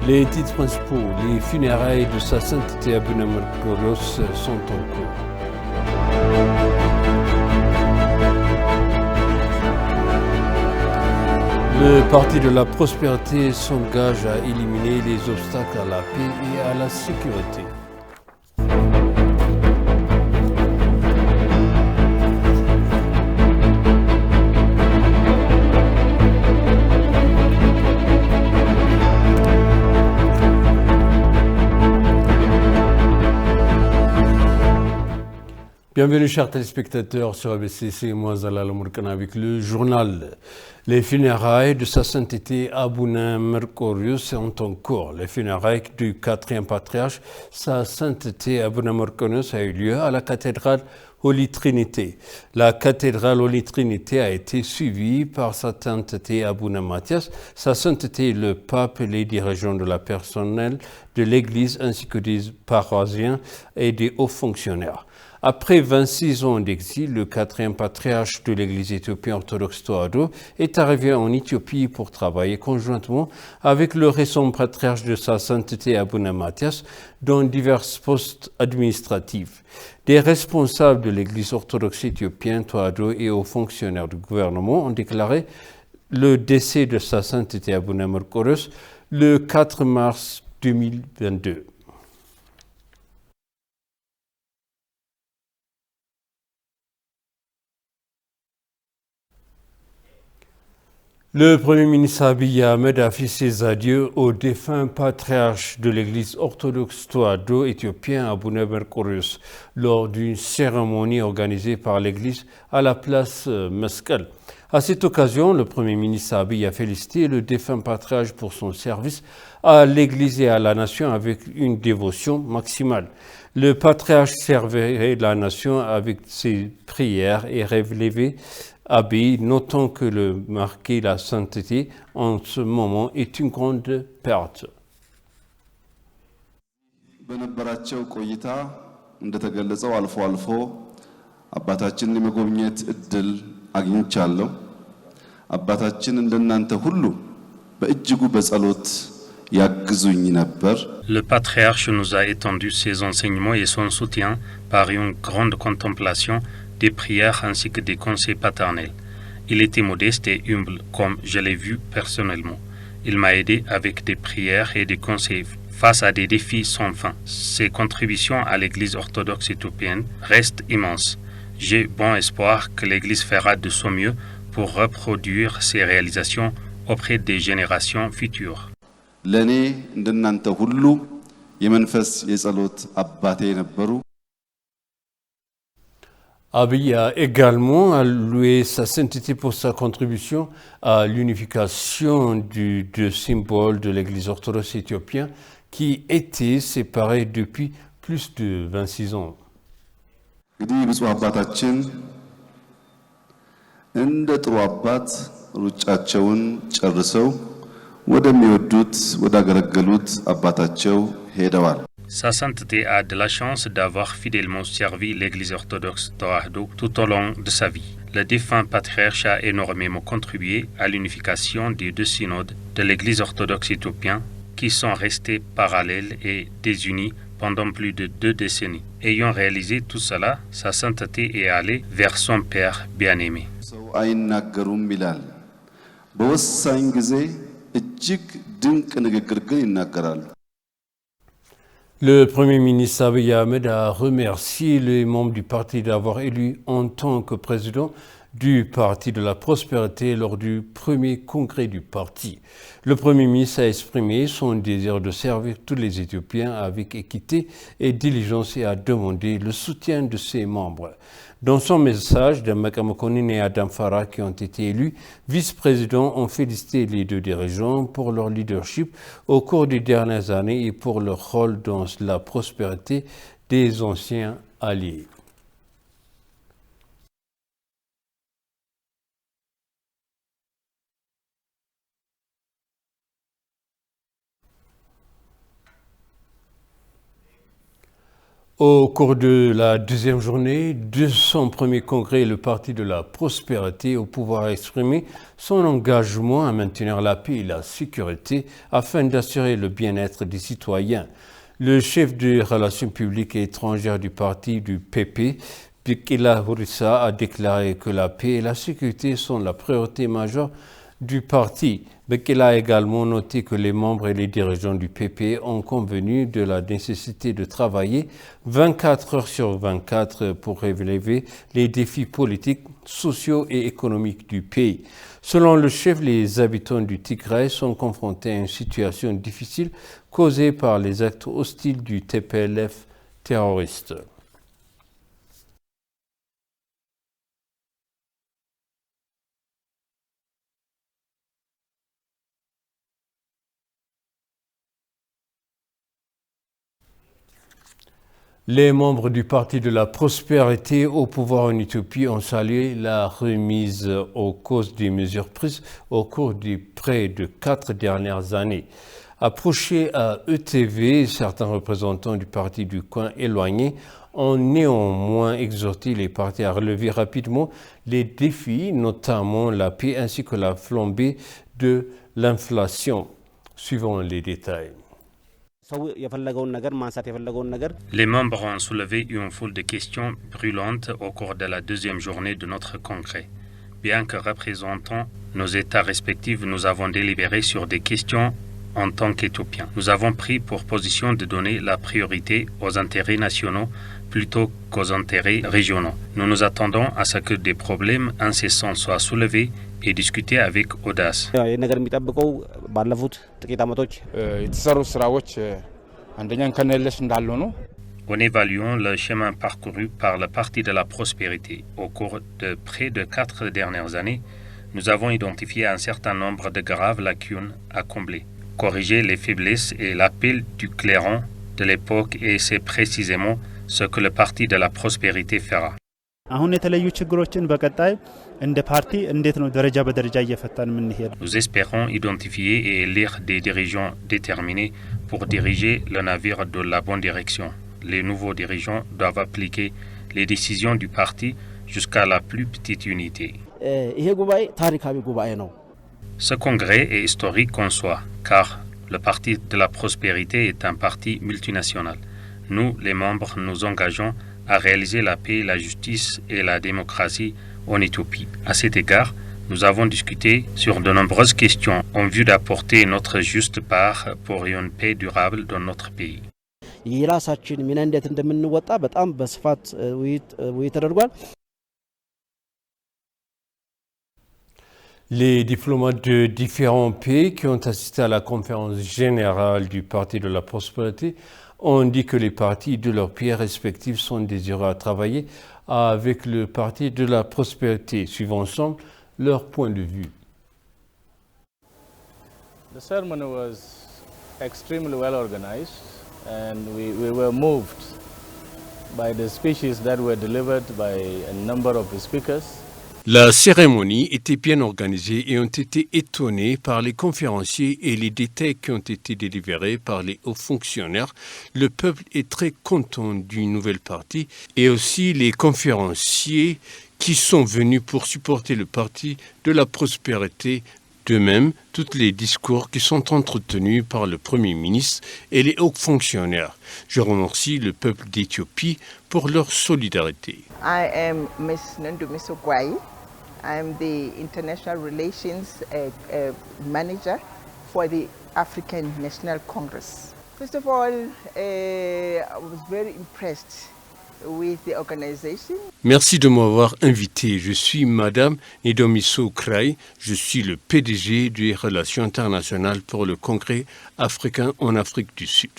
Les titres principaux, les funérailles de sa sainteté Abuna Mercurius sont en cours. Le Parti de la Prospérité s'engage à éliminer les obstacles à la paix et à la sécurité. Bienvenue chers téléspectateurs sur ABCC, moi Zalal Mourkana avec le journal. Les funérailles de sa sainteté Abuna Mercurius sont en cours. Les funérailles du quatrième patriarche, sa sainteté Abuna Mercurius, a eu lieu à la cathédrale Holy Trinité. La cathédrale Holy Trinité a été suivie par sa sainteté Abuna Matthias, sa sainteté le pape et les dirigeants de la personnel de l'église ainsi que des paroissiens et des hauts fonctionnaires. Après 26 ans d'exil, le quatrième patriarche de l'église éthiopienne orthodoxe Théodore est arrivé en Éthiopie pour travailler conjointement avec le récent patriarche de sa sainteté Abuna Matthias dans divers postes administratifs. Des responsables de l'église orthodoxe éthiopienne Théodore et aux fonctionnaires du gouvernement ont déclaré le décès de sa sainteté Abuna Mercurius le 4 mars 2022. Le Premier ministre Abiy Ahmed a fait ses adieux au défunt patriarche de l'église orthodoxe Théodore éthiopien Abuna Mercurius lors d'une cérémonie organisée par l'église à la place Meskel. À cette occasion, le Premier ministre Abiy a félicité le défunt patriarche pour son service à l'église et à la nation avec une dévotion maximale. Le patriarche servait la nation avec ses prières et rêves levés. Abiy, notant que le marquer la sainteté en ce moment est une grande perte. በነበራቸው ቆይታ እንደተገለጸው አልፎ አልፎ አባታችንን የመጎብኘት እድል አግኝቻለሁ። አባታችን እንደናንተ ሁሉ በእጅጉ በጸሎት ያግዙኝ ነበር። Le patriarche nous a étendu ses enseignements et son soutien par une grande contemplation des prières ainsi que des conseils paternels. Il était modeste et humble comme je l'ai vu personnellement. Il m'a aidé avec des prières et des conseils face à des défis sans fin. Ses contributions à l'Église orthodoxe éthiopienne restent immenses. J'ai bon espoir que l'Église fera de son mieux pour reproduire ses réalisations auprès des générations futures. ለኔ እንደናንተ ሁሉ የመንፈስ የጸሎት አባቴ ነበሩ። Abiy a également alloué sa sainteté pour sa contribution à l'unification des deux symboles de l'église orthodoxe éthiopienne qui étaient séparés depuis plus de 26 ans. እንግዲህ ብፁዕ አባታችን እንደ ጥሩ አባት ሩጫቸውን ጨርሰው ወደሚወዱት ወዳገለገሉት አባታቸው ሄደዋል። Sa sainteté a de la chance d'avoir fidèlement servi l'Église orthodoxe Théodore tout au long de sa vie. Le défunt patriarche a énormément contribué à l'unification des deux synodes de l'Église orthodoxe éthiopienne qui sont restés parallèles et désunis pendant plus de 2 décennies. Ayant réalisé tout cela, sa sainteté est allée vers son Père bien-aimé. ሰው አይናገሩም ይላል። በወሳኝ ጊዜ እጅግ ድንቅ ንግግር ግን ይናገራሉ። Le Premier ministre Abiy Ahmed a remercié les membres du parti d'avoir élu en tant que président du Parti de la Prospérité lors du premier congrès du parti. Le Premier ministre a exprimé son désir de servir tous les Éthiopiens avec équité et diligence et a demandé le soutien de ses membres. Dans son message, Demeka Mekonnen et Adam Farah, qui ont été élus vice-présidents, ont félicité les deux dirigeants pour leur leadership au cours des dernières années et pour leur rôle dans la prospérité des anciens alliés. Au cours de la deuxième journée de son premier congrès, le Parti de la Prospérité au pouvoir a exprimé son engagement à maintenir la paix et la sécurité afin d'assurer le bien-être des citoyens. Le chef des relations publiques et étrangères du parti du PP, Bekele Hurissa, a déclaré que la paix et la sécurité sont la priorité majeure du parti. Bekele a également noté que les membres et les dirigeants du PP ont convenu de la nécessité de travailler 24 heures sur 24 pour relever les défis politiques, sociaux et économiques du pays. Selon le chef, les habitants du Tigray sont confrontés à une situation difficile causée par les actes hostiles du TPLF terroriste. Les membres du Parti de la Prospérité au pouvoir en Éthiopie ont salué la remise aux causes des mesures prises au cours des près de 4 dernières années. Approchés à ETV, certains représentants du parti du coin éloigné ont néanmoins exhorté les partis à relever rapidement les défis, notamment la paix ainsi que la flambée de l'inflation. Suivons les détails. Les membres ont soulevé une foule de questions brûlantes au cours de la deuxième journée de notre congrès. Bien que représentant nos États respectifs, nous avons délibéré sur des questions en tant qu'Éthiopiens. Nous avons pris pour position de donner la priorité aux intérêts nationaux plutôt qu'aux intérêts régionaux. Nous nous attendons à ce que des problèmes incessants soient soulevés et discutés avec audace. En évaluant le chemin parcouru par le Parti de la Prospérité au cours de près de 4 dernières années, nous avons identifié un certain nombre de graves lacunes à combler. Corriger les faiblesses et l'appel du clairon de l'époque, et c'est précisément ce que le Parti de la Prospérité fera. Nous espérons identifier et élire des dirigeants déterminés pour diriger le navire dans la bonne direction. Les nouveaux dirigeants doivent appliquer les décisions du parti jusqu'à la plus petite unité. Ce congrès est historique en soi, car le Parti de la Prospérité est un parti multinational. Nous, les membres, nous engageons à réaliser la paix, la justice et la démocratie en Éthiopie. À cet égard, nous avons discuté sur de nombreuses questions en vue d'apporter notre juste part pour une paix durable dans notre pays. Les diplomates de différents pays qui ont assisté à la conférence générale du Parti de la Prospérité ont dit que les partis de leurs pays respectifs sont désireux à travailler avec le Parti de la Prospérité. Suivons ensemble leur point de vue. The ceremony was extremely well organized, and we were moved by the speeches that were delivered by a number of the speakers. La cérémonie était bien organisée et ont été étonnés par les conférenciers et les détails qui ont été délivrés par les hauts fonctionnaires. Le peuple est très content du nouvel parti et aussi les conférenciers qui sont venus pour supporter le Parti de la Prospérité. De même, tous les discours qui sont entretenus par le Premier ministre et les hauts fonctionnaires. Je remercie le peuple d'Éthiopie pour leur solidarité. I am Ms. Ndumiso Gwai. I am the International Relations Manager for the African National Congress. First of all, I was very impressed with the organization. Merci de m'avoir invité. Je suis Madame Ndumiso Gwai. Je suis le PDG des Relations internationales pour le Congrès africain en Afrique du Sud.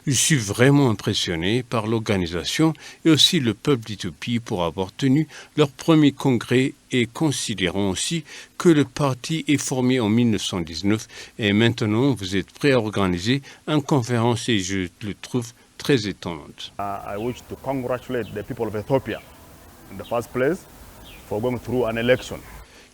Je suis vraiment impressionné par l'organisation et aussi le peuple d'Éthiopie pour avoir tenu leur premier congrès et considérons aussi que le parti est formé en 1919 et maintenant vous êtes prêts à organiser une conférence et je le trouve très étonnante. I wish to congratulate the people of Ethiopia in the first place for going through an election.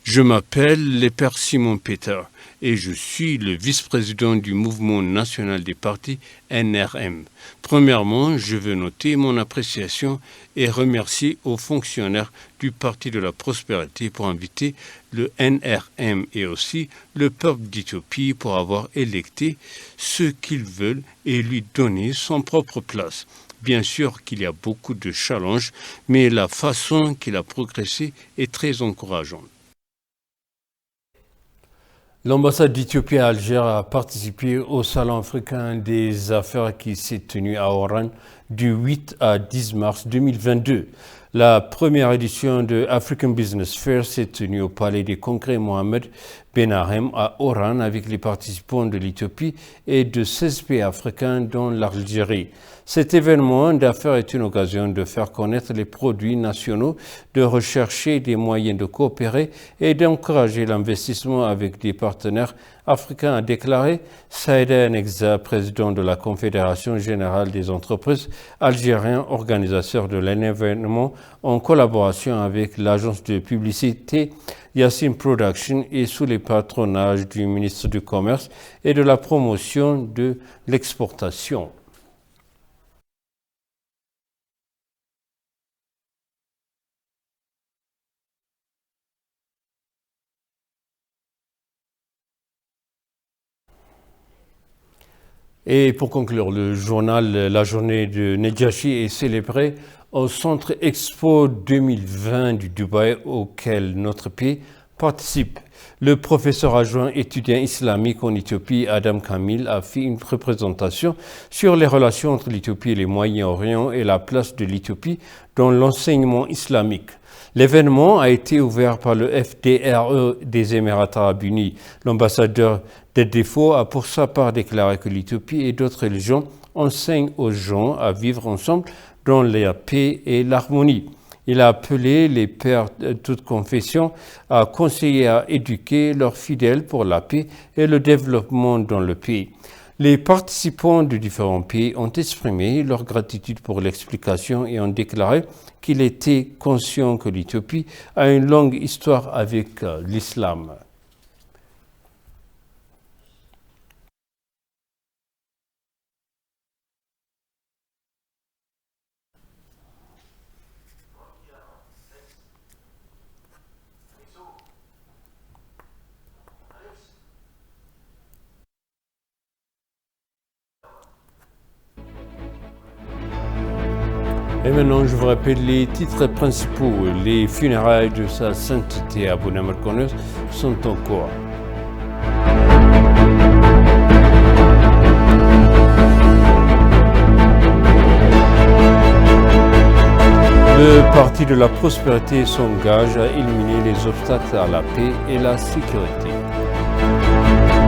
Je m'appelle le père Simon Peter et je suis le vice-président du mouvement national des partis NRM. Premièrement, je veux noter mon appréciation et remercier aux fonctionnaires du Parti de la Prospérité pour inviter le NRM et aussi le peuple d'Éthiopie pour avoir électé ceux qu'ils veulent et lui donner son propre place. Bien sûr qu'il y a beaucoup de challenges, mais la façon qu'il a progressé est très encourageante. L'ambassade d'Éthiopie à Alger a participé au Salon africain des affaires qui s'est tenu à Oran du 8 à 10 mars 2022. La première édition de African Business Fair s'est tenue au Palais des Congrès Mohamed Ben Hahem à Oran avec les participants de l'Éthiopie et de 16 pays africains dont l'Algérie. Cet événement d'affaires est une occasion de faire connaître les produits nationaux, de rechercher des moyens de coopérer et d'encourager l'investissement avec des partenaires africains, a déclaré Saïda Negza, président de la Confédération générale des entreprises algériennes, organisateur de l'événement, en collaboration avec l'agence de publicité Yassine Production et sous le patronage du ministre du Commerce et de la promotion de l'exportation. Et pour conclure, le journal La Journée de Nedjachi est célébrée au Centre Expo 2020 du Dubaï auquel notre pays participe. Le professeur adjoint étudiant islamique en Éthiopie, Adam Kamil, a fait une représentation sur les relations entre l'Éthiopie et les Moyen-Orient et la place de l'Éthiopie dans l'enseignement islamique. L'événement a été ouvert par le FDRE des Émirats arabes unis. L'ambassadeur Dedefo a pour sa part déclaré que l'Éthiopie et d'autres religions enseignent aux gens à vivre ensemble dans la paix et l'harmonie. Il a appelé les pères de toute confession à conseiller et à éduquer leurs fidèles pour la paix et le développement dans le pays. Les participants de différents pays ont exprimé leur gratitude pour l'explication et ont déclaré qu'il était conscient que l'Éthiopie a une longue histoire avec l'islam. Et maintenant, je vous rappelle les titres principaux. Les funérailles de sa sainteté Abouna Merkonos sont en cours. Le Parti de la Prospérité s'engage à éliminer les obstacles à la paix et la sécurité.